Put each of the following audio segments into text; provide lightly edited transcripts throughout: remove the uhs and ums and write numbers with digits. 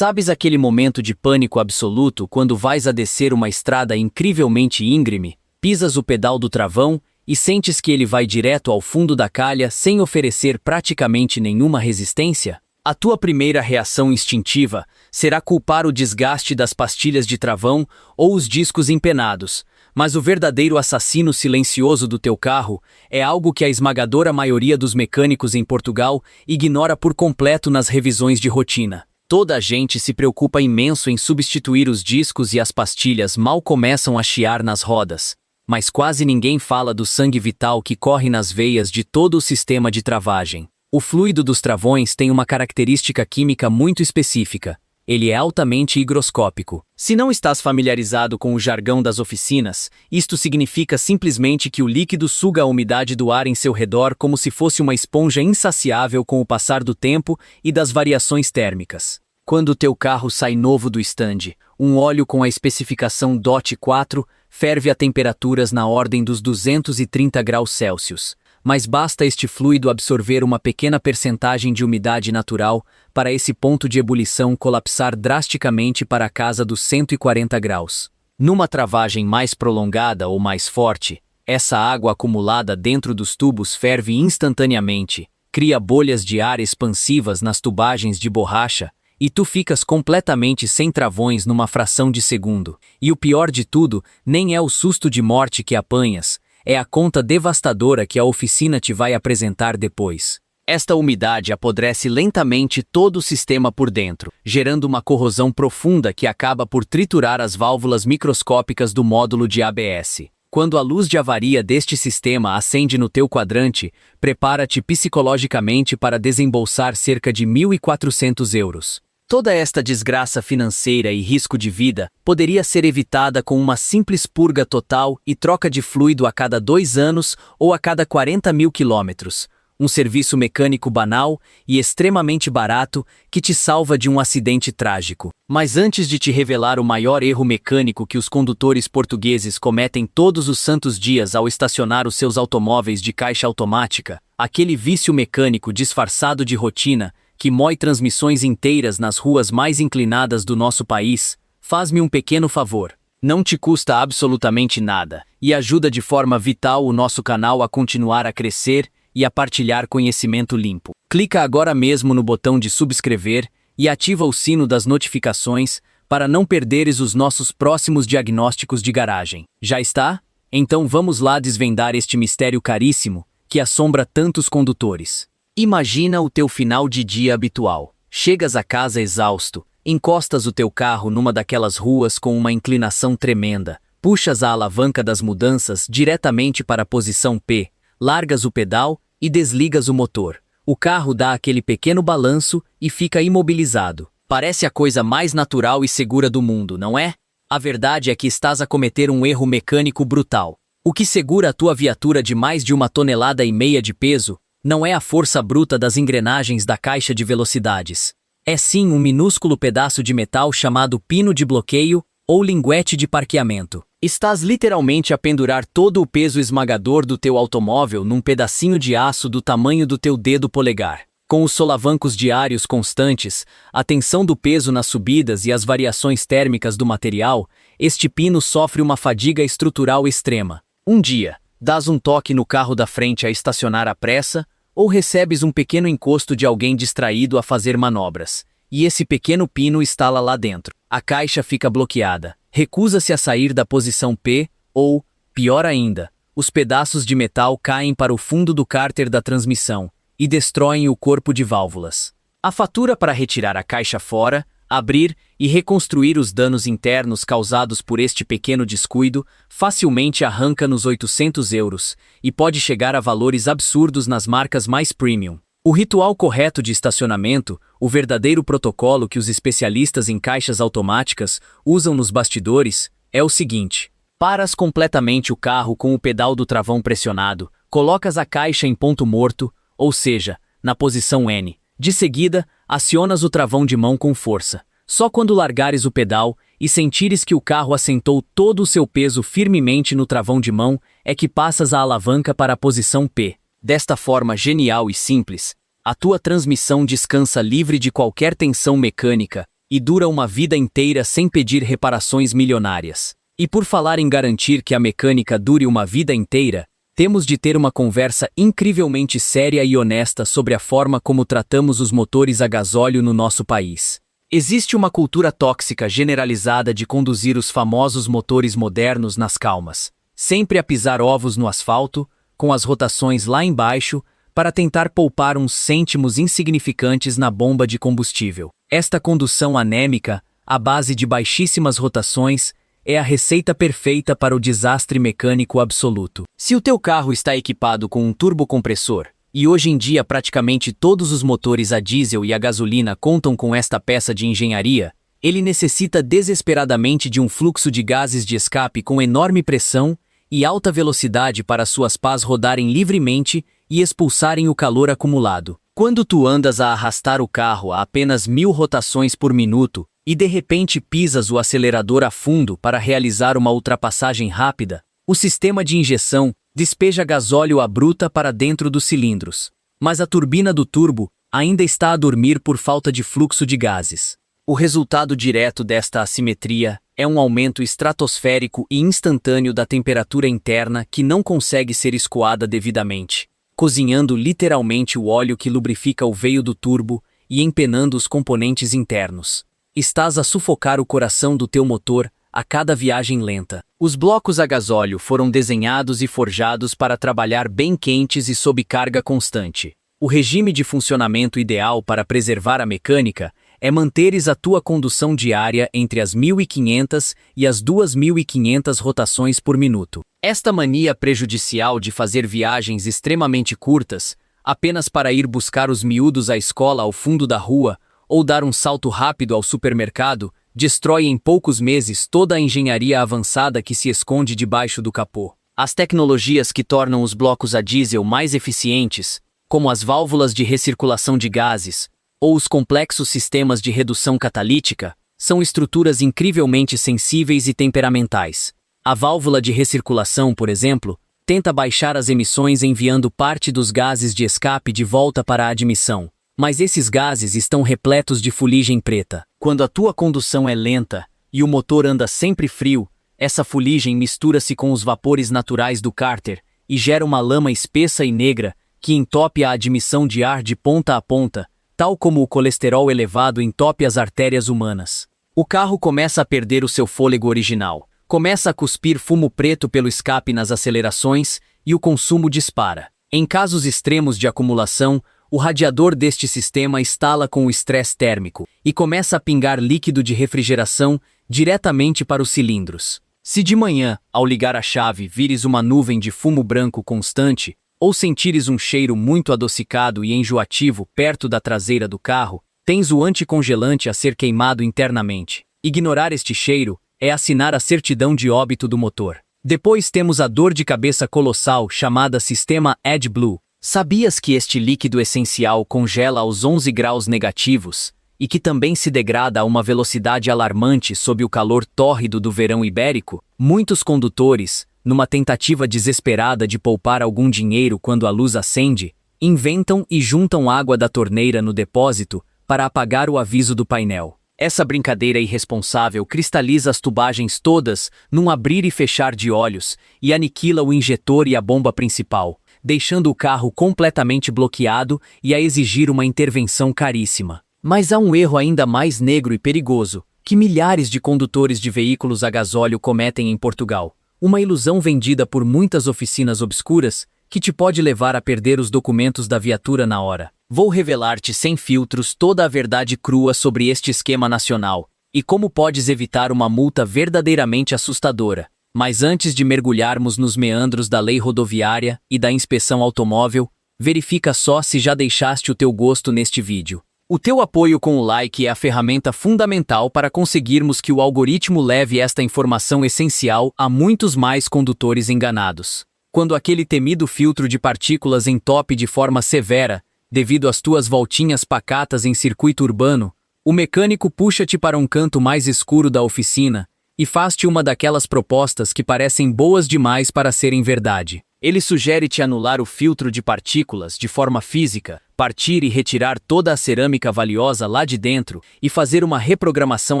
Sabes aquele momento de pânico absoluto quando vais a descer uma estrada incrivelmente íngreme, pisas o pedal do travão e sentes que ele vai direto ao fundo da calha sem oferecer praticamente nenhuma resistência? A tua primeira reação instintiva será culpar o desgaste das pastilhas de travão ou os discos empenados, mas o verdadeiro assassino silencioso do teu carro é algo que a esmagadora maioria dos mecânicos em Portugal ignora por completo nas revisões de rotina. Toda a gente se preocupa imenso em substituir os discos e as pastilhas mal começam a chiar nas rodas, mas quase ninguém fala do sangue vital que corre nas veias de todo o sistema de travagem. O fluido dos travões tem uma característica química muito específica. Ele é altamente higroscópico. Se não estás familiarizado com o jargão das oficinas, isto significa simplesmente que o líquido suga a umidade do ar em seu redor como se fosse uma esponja insaciável com o passar do tempo e das variações térmicas. Quando o teu carro sai novo do estande, um óleo com a especificação DOT 4 ferve a temperaturas na ordem dos 230 graus Celsius. Mas basta este fluido absorver uma pequena percentagem de umidade natural para esse ponto de ebulição colapsar drasticamente para a casa dos 140 graus. Numa travagem mais prolongada ou mais forte, essa água acumulada dentro dos tubos ferve instantaneamente, cria bolhas de ar expansivas nas tubagens de borracha, e tu ficas completamente sem travões numa fração de segundo. E o pior de tudo, nem é o susto de morte que apanhas, é a conta devastadora que a oficina te vai apresentar depois. Esta umidade apodrece lentamente todo o sistema por dentro, gerando uma corrosão profunda que acaba por triturar as válvulas microscópicas do módulo de ABS. Quando a luz de avaria deste sistema acende no teu quadrante, prepara-te psicologicamente para desembolsar cerca de 1.400 euros. Toda esta desgraça financeira e risco de vida poderia ser evitada com uma simples purga total e troca de fluido a cada 2 anos ou a cada 40.000 quilômetros. Um serviço mecânico banal e extremamente barato que te salva de um acidente trágico. Mas antes de te revelar o maior erro mecânico que os condutores portugueses cometem todos os santos dias ao estacionar os seus automóveis de caixa automática, aquele vício mecânico disfarçado de rotina que mói transmissões inteiras nas ruas mais inclinadas do nosso país, faz-me um pequeno favor. Não te custa absolutamente nada e ajuda de forma vital o nosso canal a continuar a crescer e a partilhar conhecimento limpo. Clica agora mesmo no botão de subscrever e ativa o sino das notificações para não perderes os nossos próximos diagnósticos de garagem. Já está? Então vamos lá desvendar este mistério caríssimo que assombra tantos condutores. Imagina o teu final de dia habitual. Chegas a casa exausto, encostas o teu carro numa daquelas ruas com uma inclinação tremenda, puxas a alavanca das mudanças diretamente para a posição P, largas o pedal e desligas o motor. O carro dá aquele pequeno balanço e fica imobilizado. Parece a coisa mais natural e segura do mundo, não é? A verdade é que estás a cometer um erro mecânico brutal. O que segura a tua viatura de mais de 1,5 toneladas de peso não é a força bruta das engrenagens da caixa de velocidades. É sim um minúsculo pedaço de metal chamado pino de bloqueio ou linguete de parqueamento. Estás literalmente a pendurar todo o peso esmagador do teu automóvel num pedacinho de aço do tamanho do teu dedo polegar. Com os solavancos diários constantes, a tensão do peso nas subidas e as variações térmicas do material, este pino sofre uma fadiga estrutural extrema. Um dia, dás um toque no carro da frente a estacionar à pressa, ou recebes um pequeno encosto de alguém distraído a fazer manobras, e esse pequeno pino estala lá dentro. A caixa fica bloqueada, recusa-se a sair da posição P, ou, pior ainda, os pedaços de metal caem para o fundo do cárter da transmissão e destroem o corpo de válvulas. A fatura para retirar a caixa fora, abrir e reconstruir os danos internos causados por este pequeno descuido facilmente arranca nos 800 euros e pode chegar a valores absurdos nas marcas mais premium. O ritual correto de estacionamento, o verdadeiro protocolo que os especialistas em caixas automáticas usam nos bastidores, é o seguinte: paras completamente o carro com o pedal do travão pressionado, colocas a caixa em ponto morto, ou seja, na posição N. De seguida, acionas o travão de mão com força. Só quando largares o pedal e sentires que o carro assentou todo o seu peso firmemente no travão de mão, é que passas a alavanca para a posição P. Desta forma genial e simples, a tua transmissão descansa livre de qualquer tensão mecânica e dura uma vida inteira sem pedir reparações milionárias. E por falar em garantir que a mecânica dure uma vida inteira, temos de ter uma conversa incrivelmente séria e honesta sobre a forma como tratamos os motores a gasóleo no nosso país. Existe uma cultura tóxica generalizada de conduzir os famosos motores modernos nas calmas, sempre a pisar ovos no asfalto, com as rotações lá embaixo, para tentar poupar uns cêntimos insignificantes na bomba de combustível. Esta condução anêmica, à base de baixíssimas rotações, é a receita perfeita para o desastre mecânico absoluto. Se o teu carro está equipado com um turbocompressor, e hoje em dia praticamente todos os motores a diesel e a gasolina contam com esta peça de engenharia, ele necessita desesperadamente de um fluxo de gases de escape com enorme pressão e alta velocidade para suas pás rodarem livremente e expulsarem o calor acumulado. Quando tu andas a arrastar o carro a apenas 1000 rotações por minuto e de repente pisas o acelerador a fundo para realizar uma ultrapassagem rápida, o sistema de injeção despeja gasóleo à bruta para dentro dos cilindros. Mas a turbina do turbo ainda está a dormir por falta de fluxo de gases. O resultado direto desta assimetria é um aumento estratosférico e instantâneo da temperatura interna que não consegue ser escoada devidamente, cozinhando literalmente o óleo que lubrifica o veio do turbo e empenando os componentes internos. Estás a sufocar o coração do teu motor a cada viagem lenta. Os blocos a gasóleo foram desenhados e forjados para trabalhar bem quentes e sob carga constante. O regime de funcionamento ideal para preservar a mecânica é manteres a tua condução diária entre as 1500 e as 2500 rotações por minuto. Esta mania prejudicial de fazer viagens extremamente curtas, apenas para ir buscar os miúdos à escola ao fundo da rua, ou dar um salto rápido ao supermercado, destrói em poucos meses toda a engenharia avançada que se esconde debaixo do capô. As tecnologias que tornam os blocos a diesel mais eficientes, como as válvulas de recirculação de gases, ou os complexos sistemas de redução catalítica, são estruturas incrivelmente sensíveis e temperamentais. A válvula de recirculação, por exemplo, tenta baixar as emissões enviando parte dos gases de escape de volta para a admissão. Mas esses gases estão repletos de fuligem preta. Quando a tua condução é lenta e o motor anda sempre frio, essa fuligem mistura-se com os vapores naturais do cárter e gera uma lama espessa e negra que entope a admissão de ar de ponta a ponta, tal como o colesterol elevado entope as artérias humanas. O carro começa a perder o seu fôlego original, começa a cuspir fumo preto pelo escape nas acelerações e o consumo dispara. Em casos extremos de acumulação, o radiador deste sistema estala com o estresse térmico e começa a pingar líquido de refrigeração diretamente para os cilindros. Se de manhã, ao ligar a chave, vires uma nuvem de fumo branco constante, ou sentires um cheiro muito adocicado e enjoativo perto da traseira do carro, tens o anticongelante a ser queimado internamente. Ignorar este cheiro é assinar a certidão de óbito do motor. Depois temos a dor de cabeça colossal chamada sistema AdBlue. Sabias que este líquido essencial congela aos 11 graus negativos e que também se degrada a uma velocidade alarmante sob o calor tórrido do verão ibérico? Muitos condutores, numa tentativa desesperada de poupar algum dinheiro quando a luz acende, inventam e juntam água da torneira no depósito para apagar o aviso do painel. Essa brincadeira irresponsável cristaliza as tubagens todas num abrir e fechar de olhos e aniquila o injetor e a bomba principal, deixando o carro completamente bloqueado e a exigir uma intervenção caríssima. Mas há um erro ainda mais negro e perigoso, que milhares de condutores de veículos a gasóleo cometem em Portugal. Uma ilusão vendida por muitas oficinas obscuras, que te pode levar a perder os documentos da viatura na hora. Vou revelar-te sem filtros toda a verdade crua sobre este esquema nacional, e como podes evitar uma multa verdadeiramente assustadora. Mas antes de mergulharmos nos meandros da lei rodoviária e da inspeção automóvel, verifica só se já deixaste o teu gosto neste vídeo. O teu apoio com o like é a ferramenta fundamental para conseguirmos que o algoritmo leve esta informação essencial a muitos mais condutores enganados. Quando aquele temido filtro de partículas entope de forma severa, devido às tuas voltinhas pacatas em circuito urbano, o mecânico puxa-te para um canto mais escuro da oficina e faz-te uma daquelas propostas que parecem boas demais para serem verdade. Ele sugere-te anular o filtro de partículas de forma física, partir e retirar toda a cerâmica valiosa lá de dentro e fazer uma reprogramação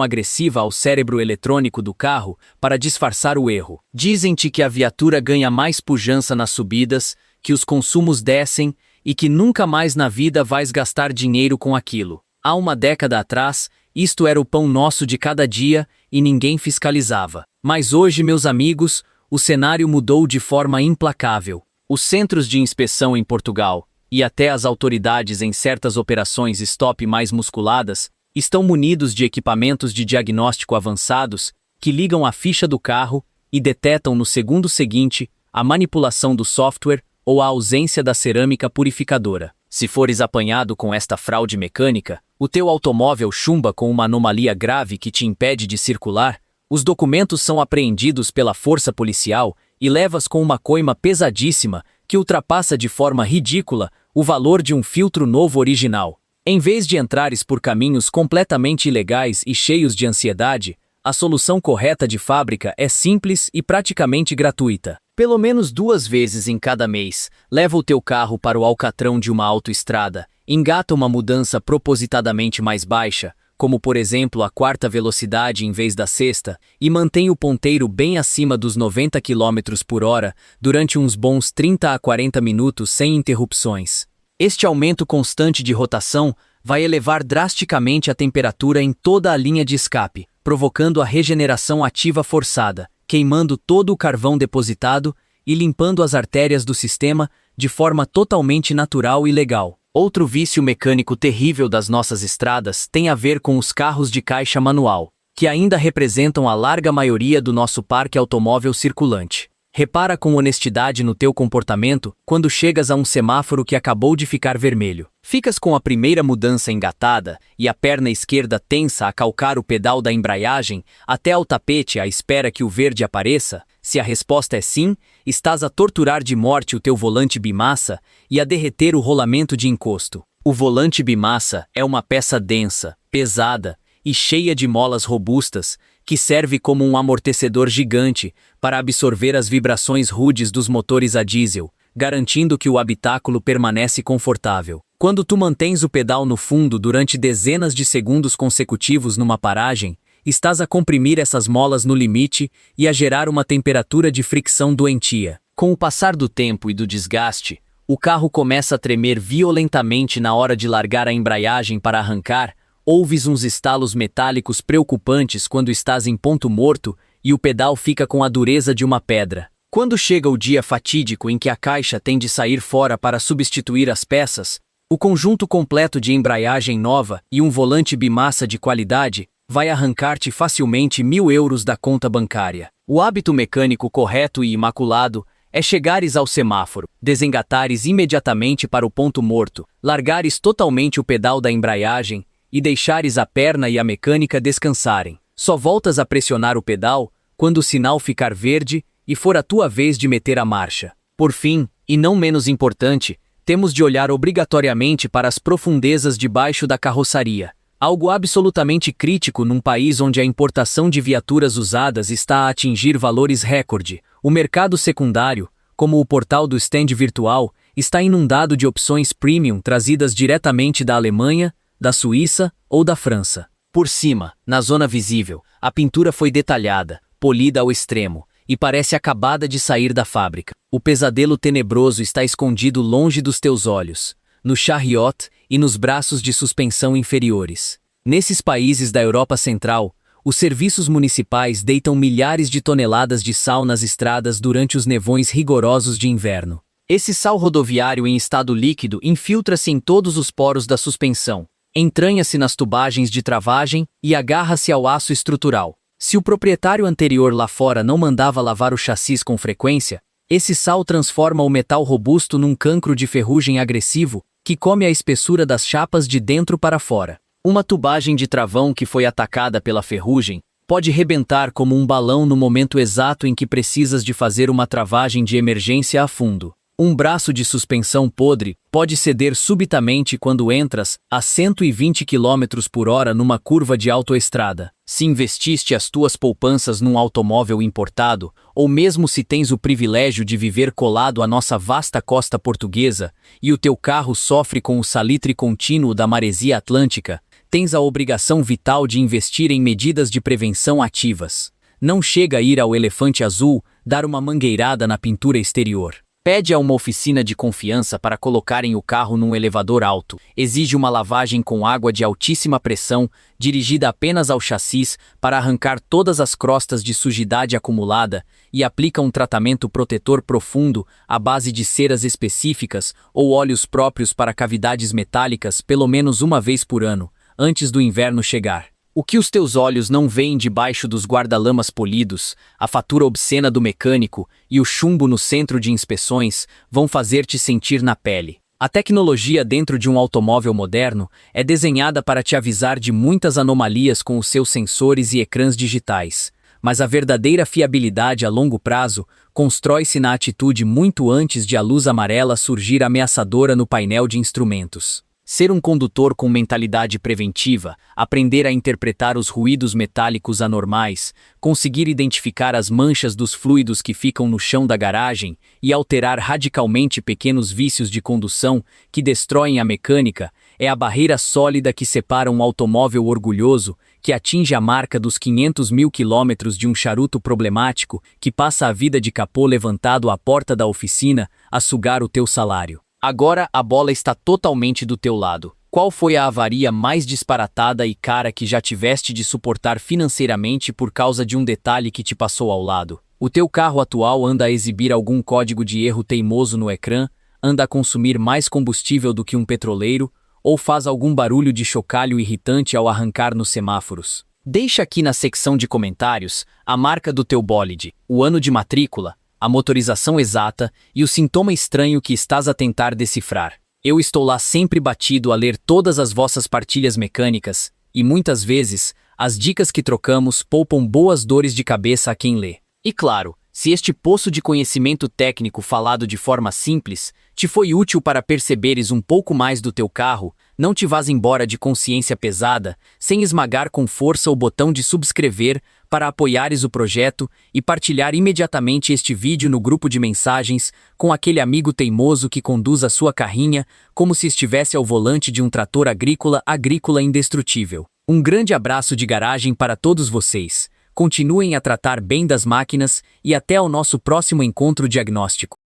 agressiva ao cérebro eletrônico do carro para disfarçar o erro. Dizem-te que a viatura ganha mais pujança nas subidas, que os consumos descem e que nunca mais na vida vais gastar dinheiro com aquilo. Há uma década atrás, isto era o pão nosso de cada dia e ninguém fiscalizava. Mas hoje, meus amigos, o cenário mudou de forma implacável. Os centros de inspeção em Portugal e até as autoridades em certas operações stop mais musculadas estão munidos de equipamentos de diagnóstico avançados que ligam a ficha do carro e detetam no segundo seguinte a manipulação do software ou a ausência da cerâmica purificadora. Se fores apanhado com esta fraude mecânica, o teu automóvel chumba com uma anomalia grave que te impede de circular, os documentos são apreendidos pela força policial e levas com uma coima pesadíssima que ultrapassa de forma ridícula o valor de um filtro novo original. Em vez de entrares por caminhos completamente ilegais e cheios de ansiedade, a solução correta de fábrica é simples e praticamente gratuita. Pelo menos 2 vezes em cada mês, leva o teu carro para o alcatrão de uma autoestrada, engata uma mudança propositadamente mais baixa, como por exemplo a 4ª velocidade em vez da 6ª, e mantém o ponteiro bem acima dos 90 km por hora durante uns bons 30 a 40 minutos sem interrupções. Este aumento constante de rotação vai elevar drasticamente a temperatura em toda a linha de escape, provocando a regeneração ativa forçada, queimando todo o carvão depositado e limpando as artérias do sistema de forma totalmente natural e legal. Outro vício mecânico terrível das nossas estradas tem a ver com os carros de caixa manual, que ainda representam a larga maioria do nosso parque automóvel circulante. Repara com honestidade no teu comportamento quando chegas a um semáforo que acabou de ficar vermelho. Ficas com a primeira mudança engatada e a perna esquerda tensa a calcar o pedal da embreagem até ao tapete à espera que o verde apareça? Se a resposta é sim, estás a torturar de morte o teu volante bimassa e a derreter o rolamento de encosto. O volante bimassa é uma peça densa, pesada e cheia de molas robustas, que serve como um amortecedor gigante para absorver as vibrações rudes dos motores a diesel, garantindo que o habitáculo permanece confortável. Quando tu mantens o pedal no fundo durante dezenas de segundos consecutivos numa paragem, estás a comprimir essas molas no limite e a gerar uma temperatura de fricção doentia. Com o passar do tempo e do desgaste, o carro começa a tremer violentamente na hora de largar a embreagem para arrancar. Ouves uns estalos metálicos preocupantes quando estás em ponto morto e o pedal fica com a dureza de uma pedra. Quando chega o dia fatídico em que a caixa tem de sair fora para substituir as peças, o conjunto completo de embreagem nova e um volante bimassa de qualidade vai arrancar-te facilmente 1.000 euros da conta bancária. O hábito mecânico correto e imaculado é chegares ao semáforo, desengatares imediatamente para o ponto morto, largares totalmente o pedal da embreagem e deixares a perna e a mecânica descansarem. Só voltas a pressionar o pedal quando o sinal ficar verde e for a tua vez de meter a marcha. Por fim, e não menos importante, temos de olhar obrigatoriamente para as profundezas debaixo da carroçaria. Algo absolutamente crítico num país onde a importação de viaturas usadas está a atingir valores recorde. O mercado secundário, como o portal do stand virtual, está inundado de opções premium trazidas diretamente da Alemanha, da Suíça ou da França. Por cima, na zona visível, a pintura foi detalhada, polida ao extremo, e parece acabada de sair da fábrica. O pesadelo tenebroso está escondido longe dos teus olhos, no chariot e nos braços de suspensão inferiores. Nesses países da Europa Central, os serviços municipais deitam milhares de toneladas de sal nas estradas durante os nevões rigorosos de inverno. Esse sal rodoviário em estado líquido infiltra-se em todos os poros da suspensão, entranha-se nas tubagens de travagem e agarra-se ao aço estrutural. Se o proprietário anterior lá fora não mandava lavar o chassis com frequência, esse sal transforma o metal robusto num cancro de ferrugem agressivo que come a espessura das chapas de dentro para fora. Uma tubagem de travão que foi atacada pela ferrugem pode rebentar como um balão no momento exato em que precisas de fazer uma travagem de emergência a fundo. Um braço de suspensão podre pode ceder subitamente quando entras a 120 km por hora numa curva de autoestrada. Se investiste as tuas poupanças num automóvel importado, ou mesmo se tens o privilégio de viver colado à nossa vasta costa portuguesa, e o teu carro sofre com o salitre contínuo da maresia atlântica, tens a obrigação vital de investir em medidas de prevenção ativas. Não chega a ir ao Elefante Azul dar uma mangueirada na pintura exterior. Pede a uma oficina de confiança para colocarem o carro num elevador alto. Exige uma lavagem com água de altíssima pressão, dirigida apenas ao chassis para arrancar todas as crostas de sujidade acumulada e aplica um tratamento protetor profundo à base de ceras específicas ou óleos próprios para cavidades metálicas pelo menos uma vez por ano, antes do inverno chegar. O que os teus olhos não veem debaixo dos guarda-lamas polidos, a fatura obscena do mecânico e o chumbo no centro de inspeções vão fazer-te sentir na pele. A tecnologia dentro de um automóvel moderno é desenhada para te avisar de muitas anomalias com os seus sensores e ecrãs digitais, mas a verdadeira fiabilidade a longo prazo constrói-se na atitude muito antes de a luz amarela surgir ameaçadora no painel de instrumentos. Ser um condutor com mentalidade preventiva, aprender a interpretar os ruídos metálicos anormais, conseguir identificar as manchas dos fluidos que ficam no chão da garagem e alterar radicalmente pequenos vícios de condução que destroem a mecânica, é a barreira sólida que separa um automóvel orgulhoso, que atinge a marca dos 500 mil quilômetros de um charuto problemático que passa a vida de capô levantado à porta da oficina a sugar o teu salário. Agora a bola está totalmente do teu lado. Qual foi a avaria mais disparatada e cara que já tiveste de suportar financeiramente por causa de um detalhe que te passou ao lado? O teu carro atual anda a exibir algum código de erro teimoso no ecrã, anda a consumir mais combustível do que um petroleiro, ou faz algum barulho de chocalho irritante ao arrancar nos semáforos? Deixa aqui na secção de comentários a marca do teu bólide, o ano de matrícula, a motorização exata e o sintoma estranho que estás a tentar decifrar. Eu estou lá sempre batido a ler todas as vossas partilhas mecânicas e, muitas vezes, as dicas que trocamos poupam boas dores de cabeça a quem lê. E claro, se este poço de conhecimento técnico falado de forma simples te foi útil para perceberes um pouco mais do teu carro, não te vás embora de consciência pesada, sem esmagar com força o botão de subscrever para apoiares o projeto e partilhar imediatamente este vídeo no grupo de mensagens com aquele amigo teimoso que conduz a sua carrinha como se estivesse ao volante de um trator agrícola indestrutível. Um grande abraço de garagem para todos vocês. Continuem a tratar bem das máquinas e até ao nosso próximo encontro diagnóstico.